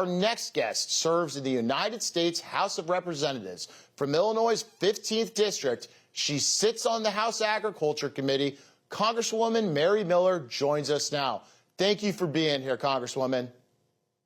Our next guest serves in the United States House of Representatives from Illinois' 15th District. She sits on the House Agriculture Committee. Congresswoman Mary Miller joins us now. Thank you for being here, Congresswoman.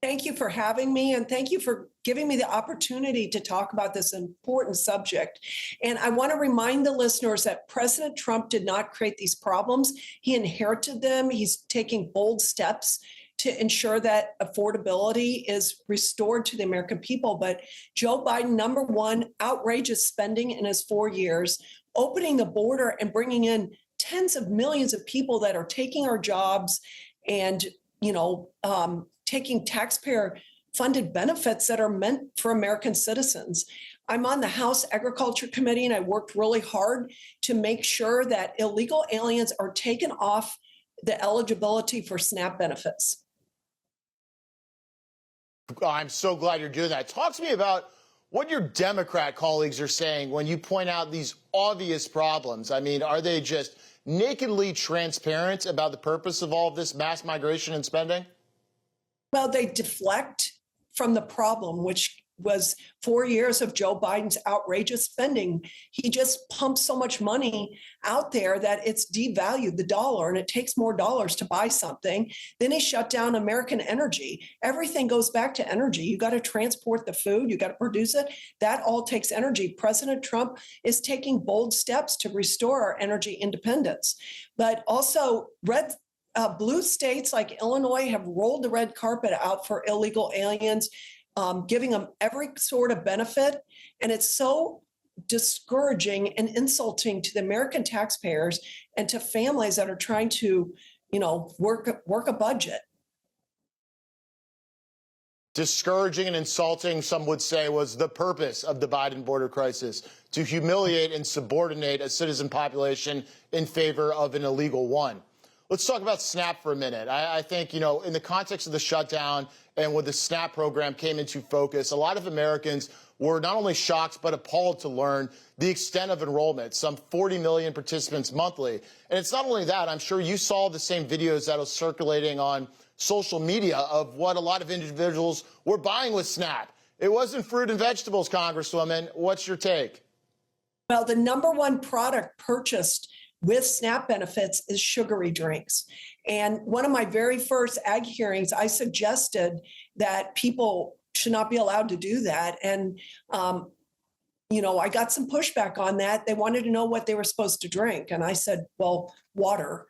Thank you for having me, and thank you for giving me the opportunity to talk about this important subject. And I want to remind the listeners that President Trump did not create these problems. He inherited them. He's taking bold steps to ensure that affordability is restored to the American people. But Joe Biden, number one, outrageous spending in his 4 years, opening the border and bringing in tens of millions of people that are taking our jobs and, taking taxpayer-funded benefits that are meant for American citizens. I'm on the House Agriculture Committee, and I worked really hard to make sure that illegal aliens are taken off the eligibility for SNAP benefits. I'm so glad you're doing that. Talk to me about what your Democrat colleagues are saying when you point out these obvious problems. I mean, are they just nakedly transparent about the purpose of all of this mass migration and spending? Well, they deflect from the problem, which was 4 years of Joe Biden's outrageous spending. He just pumps so much money out there that it's devalued the dollar, and it takes more dollars to buy something. Then he shut down American energy. Everything goes back to energy. You got to transport the food, you got to produce it. That all takes energy. President Trump is taking bold steps to restore our energy independence. But also, blue states like Illinois have rolled the red carpet out for illegal aliens, giving them every sort of benefit. And it's so discouraging and insulting to the American taxpayers and to families that are trying to, work a budget. Discouraging and insulting, some would say, was the purpose of the Biden border crisis, to humiliate and subordinate a citizen population in favor of an illegal one. Let's talk about SNAP for a minute. I think, in the context of the shutdown and when the SNAP program came into focus, a lot of Americans were not only shocked but appalled to learn the extent of enrollment, some 40 million participants monthly. And it's not only that, I'm sure you saw the same videos that are circulating on social media of what a lot of individuals were buying with SNAP. It wasn't fruit and vegetables, Congresswoman. What's your take? Well, the number one product purchased with SNAP benefits is sugary drinks. And one of my very first ag hearings, I suggested that people should not be allowed to do that. And, I got some pushback on that. They wanted to know what they were supposed to drink. And I said, well, water,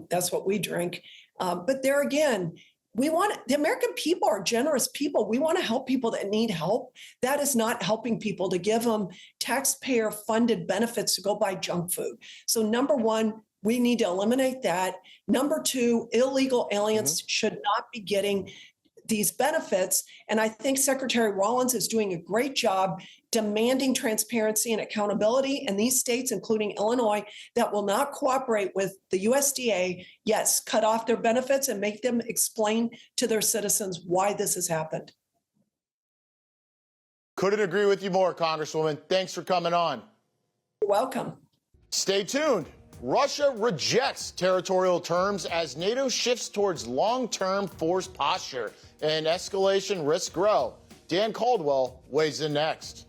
that's what we drink. But there again, the American people are generous people. We want to help people that need help. That is not helping people to give them taxpayer funded benefits to go buy junk food. So number one, we need to eliminate that. Number two, illegal aliens should not be getting these benefits. And I think Secretary Rollins is doing a great job demanding transparency and accountability. And these states, including Illinois, that will not cooperate with the USDA, yes, cut off their benefits and make them explain to their citizens why this has happened. Couldn't agree with you more, Congresswoman. Thanks for coming on. You're welcome. Stay tuned. Russia rejects territorial terms as NATO shifts towards long-term force posture and escalation risks grow. Dan Caldwell weighs in next.